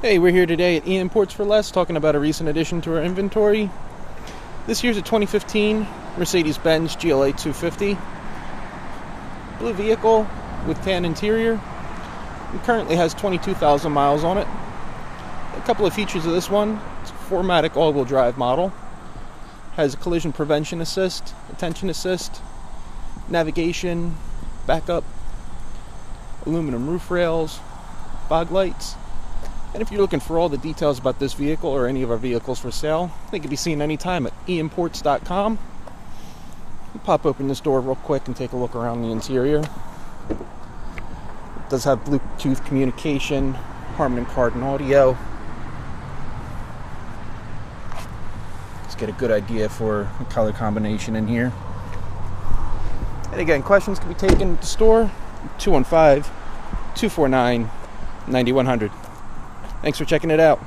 Hey, we're here today at eimports4Less talking about a recent addition to our inventory. This year's a 2015 Mercedes-Benz GLA250. Blue vehicle with tan interior. It currently has 22,000 miles on it. A couple of features of this one. It's a 4MATIC all-wheel drive model. Has a collision prevention assist, attention assist, navigation, backup, aluminum roof rails, fog lights. And if you're looking for all the details about this vehicle or any of our vehicles for sale, they can be seen anytime at eimports.com. Pop open this door real quick and take a look around the interior. It does have Bluetooth communication, Harmon and Kardon audio. Let's get a good idea for the color combination in here. And again, questions can be taken at the store, 215-249-9100. Thanks for checking it out.